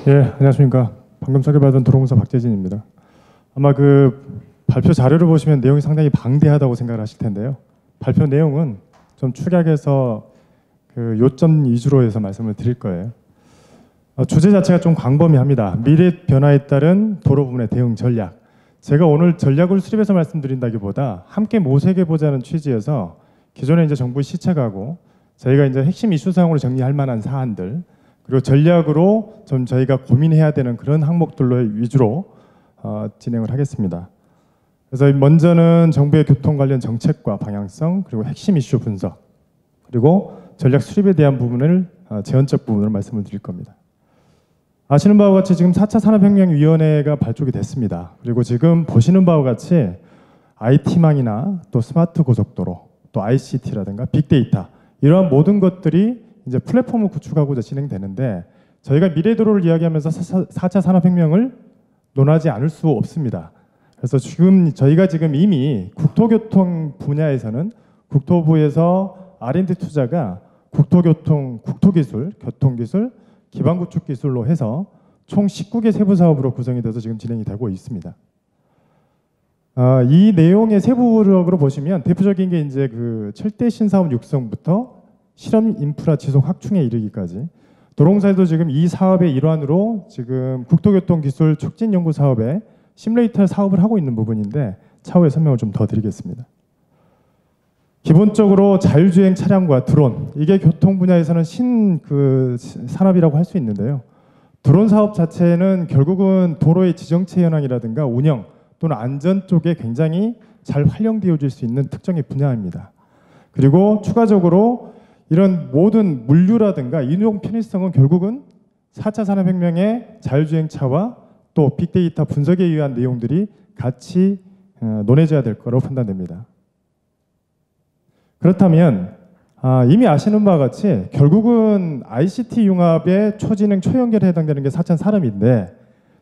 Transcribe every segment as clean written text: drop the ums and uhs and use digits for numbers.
예, 안녕하십니까. 방금 소개받은 도로공사 박재진입니다. 아마 그 발표 자료를 보시면 내용이 상당히 방대하다고 생각을 하실 텐데요. 발표 내용은 좀 축약해서 그 요점 위주로 해서 말씀을 드릴 거예요. 주제 자체가 좀 광범위합니다. 미래 변화에 따른 도로 부문의 대응 전략. 제가 오늘 전략을 수립해서 말씀드린다기보다 함께 모색해보자는 취지에서 기존에 이제 정부 시책하고 저희가 이제 핵심 이슈 사항으로 정리할 만한 사안들, 그리고 전략으로 좀 저희가 고민해야 되는 그런 항목들로 위주로 진행을 하겠습니다. 그래서 먼저는 정부의 교통 관련 정책과 방향성, 그리고 핵심 이슈 분석, 그리고 전략 수립에 대한 부분을 제언적 부분으로 말씀을 드릴 겁니다. 아시는 바와 같이 지금 4차 산업혁명위원회가 발족이 됐습니다. 그리고 지금 보시는 바와 같이 IT망이나 또 스마트 고속도로, 또 ICT라든가 빅데이터 이러한 모든 것들이 이제 플랫폼을 구축하고자 진행되는데, 저희가 미래도로를 이야기하면서 4차 산업혁명을 논하지 않을 수 없습니다. 그래서 저희가 지금 이미 국토교통 분야에서는 국토부에서 R&D 투자가 국토기술, 교통기술, 기반구축기술로 해서 총 19개 세부 사업으로 구성이 돼서 지금 진행이 되고 있습니다. 이 내용의 세부적으로 보시면 대표적인 게 이제 그 철대 신사업 육성부터 실험 인프라 지속 확충에 이르기까지, 도로공사에도 지금 이 사업의 일환으로 지금 국토교통기술 촉진 연구 사업에 시뮬레이터 사업을 하고 있는 부분인데, 차후에 설명을 좀 더 드리겠습니다. 기본적으로 자율주행 차량과 드론, 이게 교통 분야에서는 산업이라고 할 수 있는데요. 드론 사업 자체는 결국은 도로의 지정체 현황이라든가 운영 또는 안전 쪽에 굉장히 잘 활용되어질 수 있는 특정의 분야입니다. 그리고 추가적으로 이런 모든 물류라든가 인용 편의성은 결국은 4차 산업혁명의 자율주행차와 또 빅데이터 분석에 의한 내용들이 같이 논해져야 될 거라고 판단됩니다. 그렇다면 이미 아시는 바와 같이 결국은 ICT 융합의 초진행 초연결에 해당되는 게 4차 산업인데,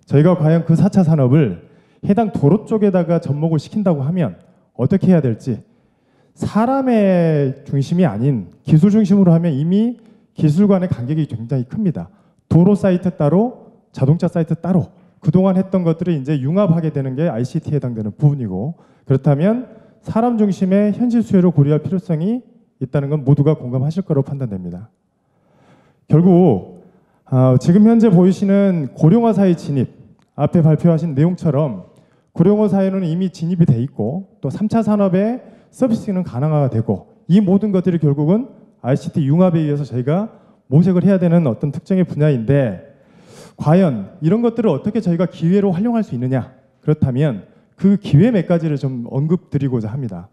저희가 과연 그 4차 산업을 해당 도로 쪽에다가 접목을 시킨다고 하면 어떻게 해야 될지, 사람의 중심이 아닌 기술 중심으로 하면 이미 기술 간의 간격이 굉장히 큽니다. 도로 사이트 따로, 자동차 사이트 따로, 그동안 했던 것들을 이제 융합하게 되는 게 ICT에 해당되는 부분이고, 그렇다면 사람 중심의 현실 수요를 고려할 필요성이 있다는 건 모두가 공감하실 거로 판단됩니다. 결국 지금 현재 보이시는 고령화 사회 진입, 앞에 발표하신 내용처럼 고령화 사회는 이미 진입이 돼 있고, 또 3차 산업의 서비스는 가능화가 되고, 이 모든 것들이 결국은 ICT 융합에 의해서 저희가 모색을 해야 되는 어떤 특정의 분야인데, 과연 이런 것들을 어떻게 저희가 기회로 활용할 수 있느냐, 그렇다면 그 기회 몇 가지를 좀 언급드리고자 합니다.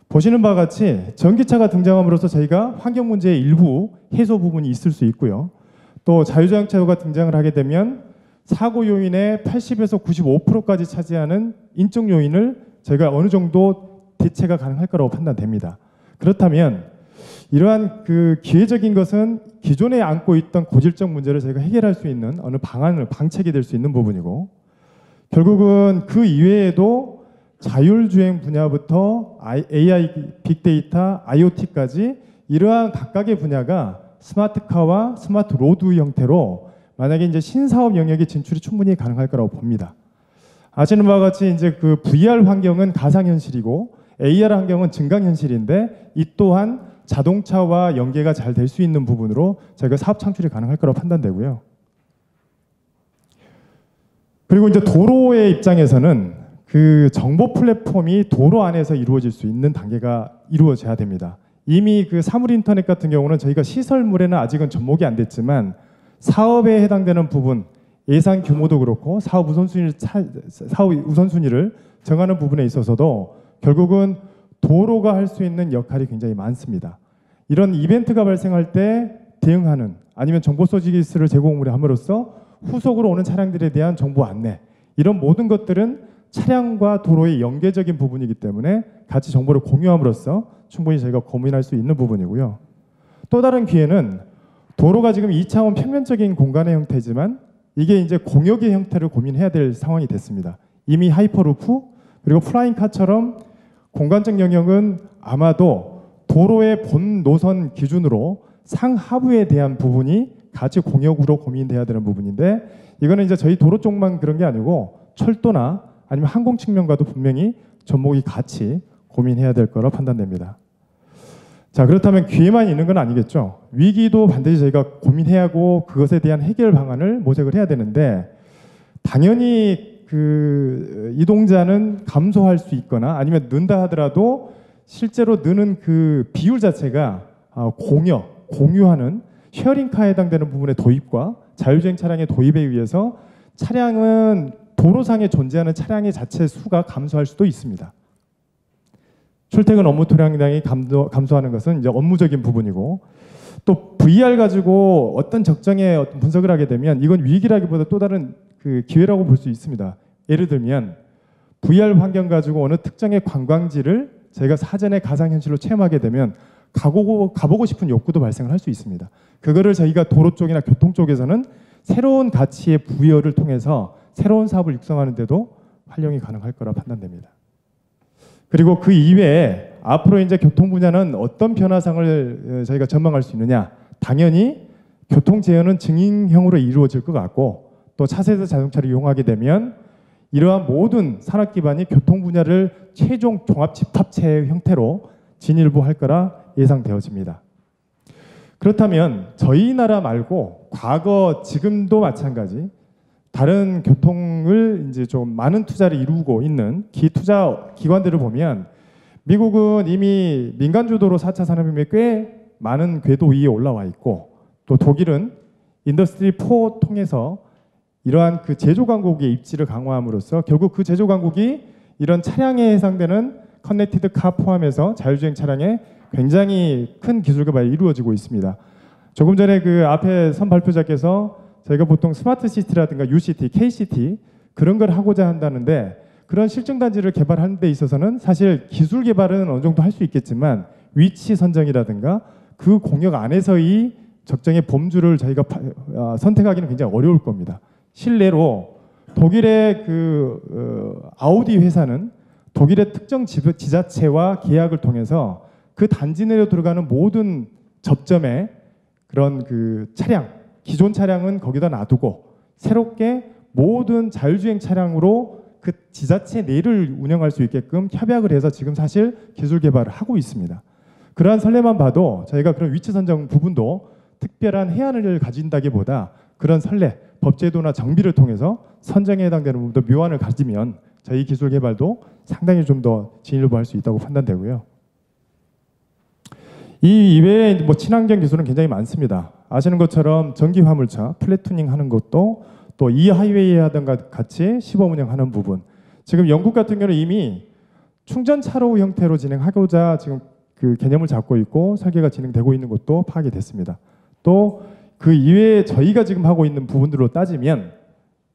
보시는 바와 같이 전기차가 등장함으로써 저희가 환경 문제의 일부 해소 부분이 있을 수 있고요. 또 자율주행차가 등장을 하게 되면 사고 요인의 80에서 95%까지 차지하는 인적 요인을 저희가 어느 정도 대체가 가능할 거라고 판단됩니다. 그렇다면 이러한 그 기회적인 것은 기존에 안고 있던 고질적 문제를 저희가 해결할 수 있는 어느 방책이 될 수 있는 부분이고, 결국은 그 이외에도 자율주행 분야부터 AI, 빅데이터, IoT까지 이러한 각각의 분야가 스마트카와 스마트 로드 형태로 만약에 이제 신사업 영역에 진출이 충분히 가능할 거라고 봅니다. 아시는 바와 같이 이제 그 VR 환경은 가상현실이고 AR 환경은 증강현실인데, 이 또한 자동차와 연계가 잘 될 수 있는 부분으로 저희가 사업 창출이 가능할 거라고 판단되고요. 그리고 이제 도로의 입장에서는 그 정보 플랫폼이 도로 안에서 이루어질 수 있는 단계가 이루어져야 됩니다. 이미 그 사물 인터넷 같은 경우는 저희가 시설물에는 아직은 접목이 안 됐지만, 사업에 해당되는 부분, 예산 규모도 그렇고 사업 우선순위를 정하는 부분에 있어서도 결국은 도로가 할 수 있는 역할이 굉장히 많습니다. 이런 이벤트가 발생할 때 대응하는, 아니면 정보 서비스를 제공을 함으로써 후속으로 오는 차량들에 대한 정보 안내, 이런 모든 것들은 차량과 도로의 연계적인 부분이기 때문에 같이 정보를 공유함으로써 충분히 저희가 고민할 수 있는 부분이고요. 또 다른 기회는 도로가 지금 2차원 평면적인 공간의 형태지만 이게 이제 공역의 형태를 고민해야 될 상황이 됐습니다. 이미 하이퍼루프 그리고 플라잉카처럼 공간적 영역은 아마도 도로의 본 노선 기준으로 상하부에 대한 부분이 같이 공역으로 고민돼야 되는 부분인데 이거는 이제 저희 도로 쪽만 그런 게 아니고 철도나 아니면 항공 측면과도 분명히 접목이 같이 고민해야 될 거라 판단됩니다. 자, 그렇다면 기회만 있는 건 아니겠죠. 위기도 반드시 저희가 고민해야 하고 그것에 대한 해결 방안을 모색을 해야 되는데 당연히 그 이동자는 감소할 수 있거나 아니면 는다 하더라도 실제로 느는 그 비율 자체가 공유하는 쉐어링카에 해당되는 부분의 도입과 자율주행 차량의 도입에 의해서 차량은 도로상에 존재하는 차량의 자체 수가 감소할 수도 있습니다. 출퇴근 업무 토량량이 감소하는 것은 이제 업무적인 부분이고 또 VR 가지고 어떤 적정의 어떤 분석을 하게 되면 이건 위기라기보다 또 다른 그 기회라고 볼 수 있습니다. 예를 들면 VR 환경 가지고 어느 특정의 관광지를 저희가 사전에 가상현실로 체험하게 되면 가보고 싶은 욕구도 발생을 할 수 있습니다. 그거를 저희가 도로 쪽이나 교통 쪽에서는 새로운 가치의 부여를 통해서 새로운 사업을 육성하는 데도 활용이 가능할 거라 판단됩니다. 그리고 그 이외에 앞으로 이제 교통 분야는 어떤 변화상을 저희가 전망할 수 있느냐? 당연히 교통 제어는 증인형으로 이루어질 것 같고 또 차세대 자동차를 이용하게 되면 이러한 모든 산업 기반이 교통 분야를 최종 종합 집합체의 형태로 진일보할 거라 예상되어집니다. 그렇다면 저희 나라 말고 과거 지금도 마찬가지 다른 교통을 이제 좀 많은 투자를 이루고 있는 기투자 기관들을 보면 미국은 이미 민간 주도로 4차 산업혁명에 꽤 많은 궤도 위에 올라와 있고 또 독일은 인더스트리 4 통해서 이러한 그 제조 강국의 입지를 강화함으로써 결국 그 제조 강국이 이런 차량에 해당되는 커넥티드 카 포함해서 자율주행 차량에 굉장히 큰 기술 개발이 이루어지고 있습니다. 조금 전에 그 앞에 선 발표자께서 저희가 보통 스마트 시티라든가 UCT, KCT 그런 걸 하고자 한다는데 그런 실증단지를 개발하는 데 있어서는 사실 기술 개발은 어느 정도 할 수 있겠지만 위치 선정이라든가 그 공역 안에서의 적정의 범주를 저희가 선택하기는 굉장히 어려울 겁니다. 실례로 독일의 아우디 회사는 독일의 특정 지자체와 계약을 통해서 그 단지 내로 들어가는 모든 접점에 그런 그 차량, 기존 차량은 거기다 놔두고 새롭게 모든 자율주행 차량으로 그 지자체 내를 운영할 수 있게끔 협약을 해서 지금 사실 기술 개발을 하고 있습니다. 그러한 선례만 봐도 저희가 그런 위치 선정 부분도 특별한 해안을 가진다기보다 그런 선례, 법제도나 정비를 통해서 선정에 해당되는 부분도 묘안을 가지면 저희 기술 개발도 상당히 좀 더 진일보할 수 있다고 판단되고요. 이 이외에 뭐 친환경 기술은 굉장히 많습니다. 아시는 것처럼 전기 화물차 플랫투닝 하는 것도 또 이 하이웨이하던가 같이 시범 운영하는 부분. 지금 영국 같은 경우는 이미 충전 차로 형태로 진행하고자 지금 그 개념을 잡고 있고 설계가 진행되고 있는 것도 파악이 됐습니다. 또 그 이외에 저희가 지금 하고 있는 부분들로 따지면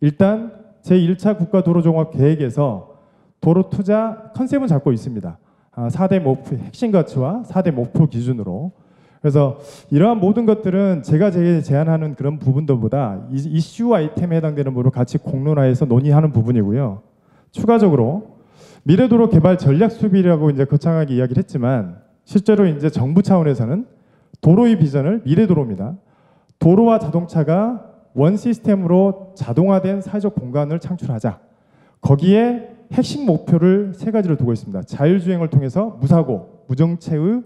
일단 제1차 국가도로종합계획에서 도로 투자 컨셉은 잡고 있습니다. 4대 목표, 핵심 가치와 4대 목표 기준으로. 그래서 이러한 모든 것들은 제가 제안하는 그런 부분들보다 이슈 아이템에 해당되는 부분으로 같이 공론화해서 논의하는 부분이고요. 추가적으로 미래도로 개발 전략 수비라고 이제 거창하게 이야기를 했지만 실제로 이제 정부 차원에서는 도로의 비전을 미래도로입니다. 도로와 자동차가 원 시스템으로 자동화된 사회적 공간을 창출하자. 거기에 핵심 목표를 세 가지를 두고 있습니다. 자율주행을 통해서 무사고, 무정체의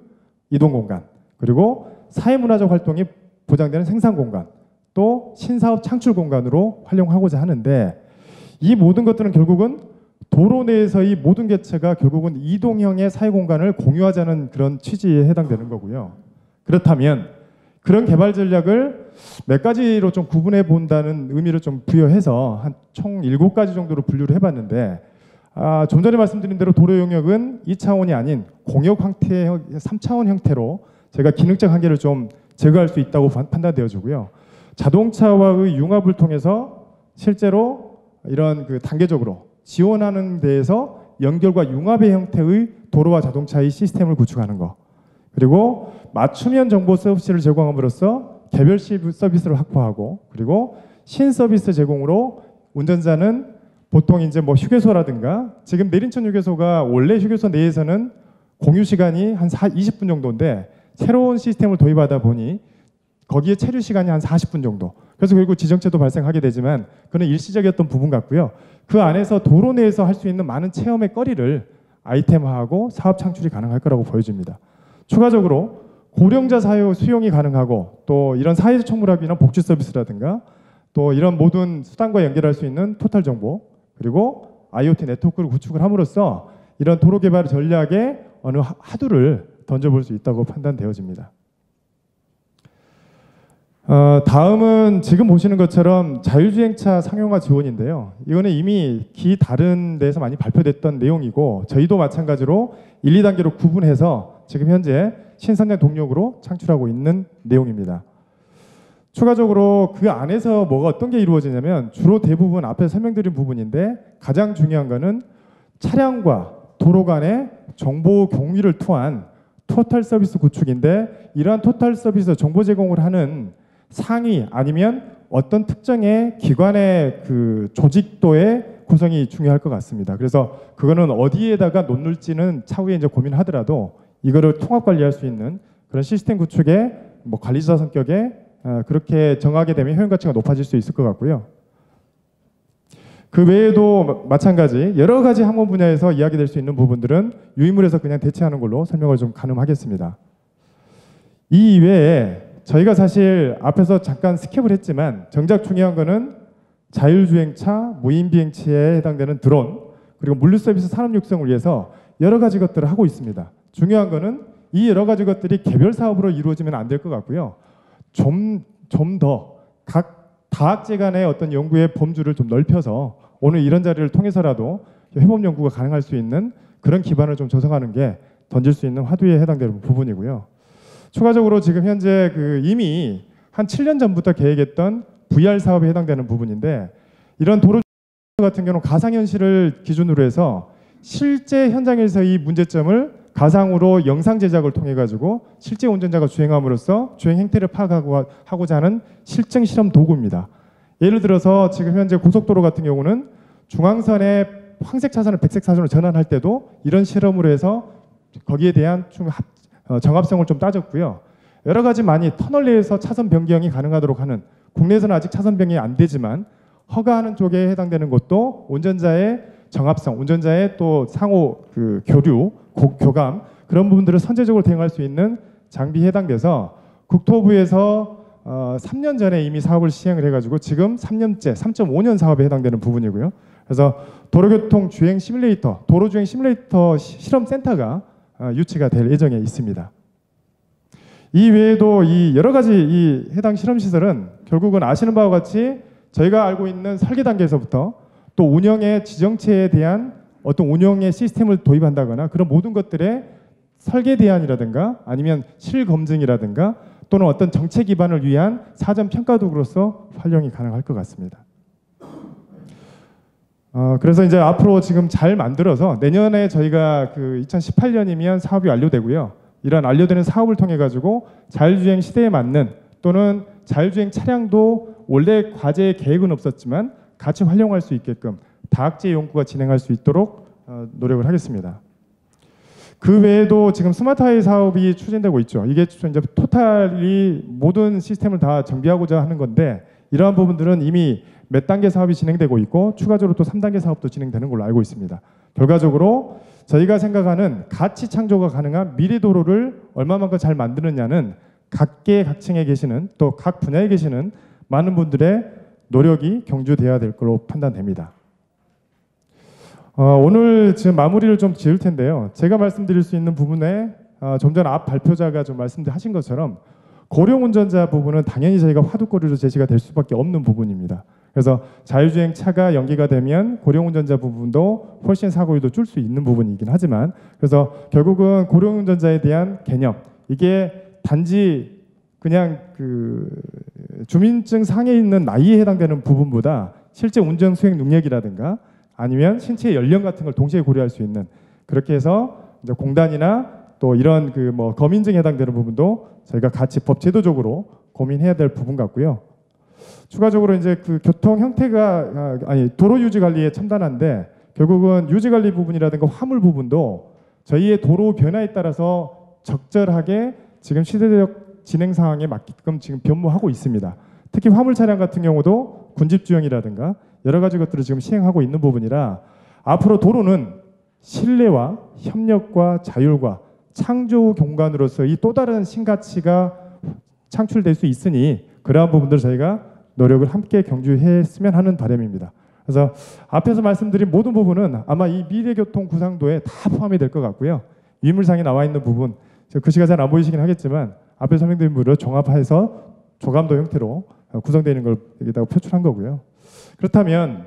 이동 공간, 그리고 사회문화적 활동이 보장되는 생산 공간, 또 신사업 창출 공간으로 활용하고자 하는데 이 모든 것들은 결국은 도로 내에서의 모든 개체가 결국은 이동형의 사회 공간을 공유하자는 그런 취지에 해당되는 거고요. 그렇다면 그런 개발 전략을 몇 가지로 좀 구분해 본다는 의미를 좀 부여해서 한 총 7가지 정도로 분류를 해봤는데 좀 전에 말씀드린 대로 도로 용역은 2차원이 아닌 공역 형태의 3차원 형태로 제가 기능적 한계를 좀 제거할 수 있다고 판단되어지고요. 자동차와의 융합을 통해서 실제로 이런 그 단계적으로 지원하는 데에서 연결과 융합의 형태의 도로와 자동차의 시스템을 구축하는 것. 그리고 맞춤형 정보 서비스를 제공함으로써 개별 서비스를 확보하고 그리고 신서비스 제공으로 운전자는 보통 이제 뭐 휴게소라든가 지금 내린천 휴게소가 원래 휴게소 내에서는 공유 시간이 한 20분 정도인데 새로운 시스템을 도입하다 보니 거기에 체류 시간이 한 40분 정도. 그래서 결국 지정체도 발생하게 되지만 그는 일시적이었던 부분 같고요. 그 안에서 도로 내에서 할 수 있는 많은 체험의 거리를 아이템화하고 사업 창출이 가능할 거라고 보여집니다. 추가적으로 고령자 사유 수용이 가능하고 또 이런 사회적 청물하기 위한 복지 서비스라든가 또 이런 모든 수단과 연결할 수 있는 토탈 정보 그리고 IoT 네트워크를 구축을 함으로써 이런 도로 개발 전략에 어느 하두를 던져볼 수 있다고 판단되어집니다. 다음은 지금 보시는 것처럼 자율주행차 상용화 지원인데요. 이거는 이미 다른 데서 많이 발표됐던 내용이고 저희도 마찬가지로 1, 2단계로 구분해서 지금 현재 신선장 동력으로 창출하고 있는 내용입니다. 추가적으로 그 안에서 어떤 게 이루어지냐면 주로 대부분 앞에 설명드린 부분인데 가장 중요한 거는 차량과 도로 간의 정보 공유를 통한 토탈 서비스 구축인데 이러한 토탈 서비스 정보 제공을 하는 상위 아니면 어떤 특정의 기관의 그 조직도의 구성이 중요할 것 같습니다. 그래서 그거는 어디에다가 놓을지는 차후에 이제 고민하더라도 이거를 통합 관리할 수 있는 그런 시스템 구축의 관리자 성격에 그렇게 정하게 되면 효용 가치가 높아질 수 있을 것 같고요. 그 외에도 마찬가지 여러 가지 항목 분야에서 이야기될 수 있는 부분들은 유의물에서 그냥 대체하는 걸로 설명을 좀 가늠하겠습니다. 이 이외에 저희가 사실 앞에서 잠깐 스킵을 했지만 정작 중요한 거는 자율주행차, 무인비행체에 해당되는 드론 그리고 물류서비스 산업 육성을 위해서 여러 가지 것들을 하고 있습니다. 중요한 거는 이 여러 가지 것들이 개별 사업으로 이루어지면 안 될 것 같고요. 좀 더 각 다학제 간의 어떤 연구의 범주를 좀 넓혀서 오늘 이런 자리를 통해서라도 해법 연구가 가능할 수 있는 그런 기반을 좀 조성하는 게 던질 수 있는 화두에 해당되는 부분이고요. 추가적으로 지금 현재 이미 한 7년 전부터 계획했던 VR 사업에 해당되는 부분인데 이런 도로 같은 경우는 가상현실을 기준으로 해서 실제 현장에서 이 문제점을 가상으로 영상 제작을 통해 가지고 실제 운전자가 주행함으로써 주행 행태를 파악하고자 하는 실증 실험 도구입니다. 예를 들어서 지금 현재 고속도로 같은 경우는 중앙선에 황색 차선을 백색 차선으로 전환할 때도 이런 실험으로 해서 거기에 대한 정합성을 좀 따졌고요. 여러 가지 많이 터널 내에서 차선 변경이 가능하도록 하는 국내에서는 아직 차선 변경이 안 되지만 허가하는 쪽에 해당되는 것도 운전자의 정합성, 운전자의 또 상호 교류, 교감 그런 부분들을 선제적으로 대응할 수 있는 장비에 해당돼서 국토부에서 3년 전에 이미 사업을 시행을 해가지고 지금 3년째, 3.5년 사업에 해당되는 부분이고요. 그래서 도로교통 주행 시뮬레이터, 도로주행 시뮬레이터 실험센터가 유치가 될 예정에 있습니다. 이 외에도 이 여러 가지 이 해당 실험시설은 결국은 아시는 바와 같이 저희가 알고 있는 설계 단계에서부터 또 운영의 지정체에 대한 어떤 운영의 시스템을 도입한다거나 그런 모든 것들의 설계 대안이라든가 아니면 실검증이라든가 또는 어떤 정책 기반을 위한 사전 평가 도구로서 활용이 가능할 것 같습니다. 그래서 이제 앞으로 지금 잘 만들어서 내년에 저희가 2018년이면 사업이 완료되고요. 이런 완료되는 사업을 통해 가지고 자율주행 시대에 맞는 또는 자율주행 차량도 원래 과제의 계획은 없었지만 같이 활용할 수 있게끔 다학제 연구가 진행할 수 있도록 노력을 하겠습니다. 그 외에도 지금 스마트하이 사업이 추진되고 있죠. 이게 이제 토탈이 모든 시스템을 다 정비하고자 하는 건데 이러한 부분들은 이미 몇 단계 사업이 진행되고 있고 추가적으로 또 3단계 사업도 진행되는 걸로 알고 있습니다. 결과적으로 저희가 생각하는 가치 창조가 가능한 미래 도로를 얼마만큼 잘 만드느냐는 각계 각층에 계시는 또 각 분야에 계시는 많은 분들의 노력이 경주돼야 될 걸로 판단됩니다. 오늘 지금 마무리를 좀 지을 텐데요. 제가 말씀드릴 수 있는 부분에 좀 전 앞 발표자가 좀 말씀하신 것처럼 고령 운전자 부분은 당연히 저희가 화두거리로 제시가 될 수밖에 없는 부분입니다. 그래서 자율주행 차가 연기가 되면 고령 운전자 부분도 훨씬 사고율도 줄 수 있는 부분이긴 하지만 그래서 결국은 고령 운전자에 대한 개념 이게 단지 그냥 주민증 상에 있는 나이에 해당되는 부분보다 실제 운전 수행 능력이라든가 아니면 신체 연령 같은 걸 동시에 고려할 수 있는 그렇게 해서 이제 공단이나 또 이런 거민증에 해당되는 부분도 저희가 같이 법제도적으로 고민해야 될 부분 같고요. 추가적으로 이제 교통 형태가 도로 유지 관리에 첨단한데 결국은 유지 관리 부분이라든가 화물 부분도 저희의 도로 변화에 따라서 적절하게 지금 시대적 진행 상황에 맞게끔 지금 변모하고 있습니다. 특히 화물 차량 같은 경우도 군집주행이라든가 여러 가지 것들을 지금 시행하고 있는 부분이라 앞으로 도로는 신뢰와 협력과 자율과 창조 공간으로서 이 또 다른 신가치가 창출될 수 있으니 그러한 부분들을 저희가 노력을 함께 경주했으면 하는 바람입니다. 그래서 앞에서 말씀드린 모든 부분은 아마 이 미래교통 구상도에 다 포함이 될 것 같고요. 위물상에 나와 있는 부분, 글씨가 잘 안 보이시긴 하겠지만 앞에 설명드린 부분을 종합해서 조감도 형태로 구성되어 있는 걸 여기다가 표출한 거고요. 그렇다면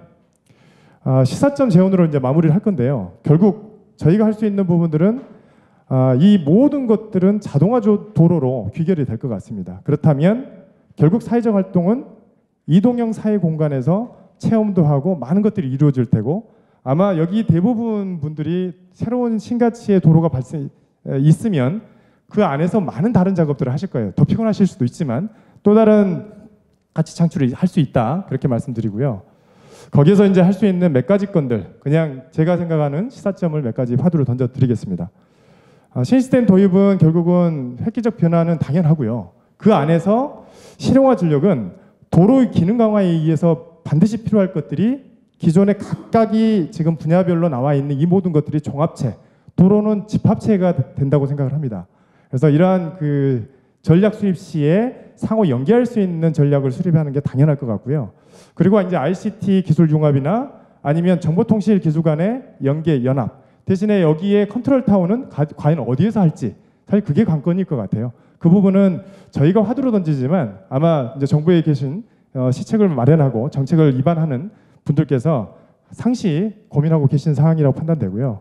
시사점 재원으로 이제 마무리를 할 건데요. 결국 저희가 할 수 있는 부분들은 이 모든 것들은 자동화 도로로 귀결이 될 것 같습니다. 그렇다면 결국 사회적 활동은 이동형 사회 공간에서 체험도 하고 많은 것들이 이루어질 테고 아마 여기 대부분 분들이 새로운 신가치의 도로가 있으면 그 안에서 많은 다른 작업들을 하실 거예요. 더 피곤하실 수도 있지만 또 다른 가치 창출을 할 수 있다 그렇게 말씀드리고요. 거기에서 이제 할 수 있는 몇 가지 건들 그냥 제가 생각하는 시사점을 몇 가지 화두로 던져드리겠습니다. 신시스템 도입은 결국은 획기적 변화는 당연하고요. 그 안에서 실용화 전력은 도로의 기능 강화에 의해서 반드시 필요할 것들이 기존에 각각이 지금 분야별로 나와 있는 이 모든 것들이 종합체, 도로는 집합체가 된다고 생각을 합니다. 그래서 이러한 그 전략 수립 시에 상호 연계할 수 있는 전략을 수립하는 게 당연할 것 같고요. 그리고 이제 ICT 기술 융합이나 아니면 정보통신 기술 간의 연계, 연합. 대신에 여기에 컨트롤 타워는 과연 어디에서 할지 사실 그게 관건일 것 같아요. 그 부분은 저희가 화두로 던지지만 아마 이제 정부에 계신 시책을 마련하고 정책을 입안하는 분들께서 상시 고민하고 계신 사항이라고 판단되고요.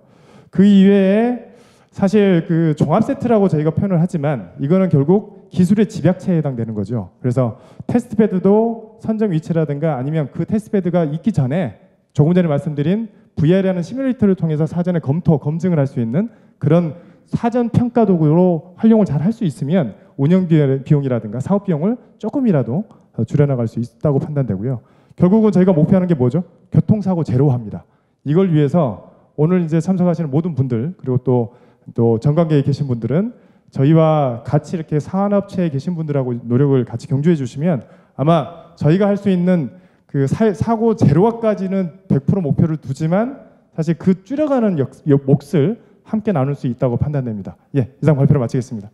그 이외에 사실 그 종합 세트라고 저희가 표현을 하지만 이거는 결국 기술의 집약체에 해당되는 거죠. 그래서 테스트베드도 선정 위치라든가 아니면 그 테스트베드가 있기 전에 조금 전에 말씀드린 VR이라는 시뮬레이터를 통해서 사전에 검증을 할 수 있는 그런 사전 평가 도구로 활용을 잘 할 수 있으면 운영 비용이라든가 사업 비용을 조금이라도 줄여나갈 수 있다고 판단되고요. 결국은 저희가 목표하는 게 뭐죠? 교통사고 제로화입니다. 이걸 위해서 오늘 이제 참석하시는 모든 분들 그리고 또 전관계에 계신 분들은 저희와 같이 이렇게 산업체에 계신 분들하고 노력을 같이 경주해 주시면 아마 저희가 할 수 있는 그 사고 제로화까지는 100% 목표를 두지만 사실 그 줄여가는 몫을 함께 나눌 수 있다고 판단됩니다. 예, 이상 발표를 마치겠습니다.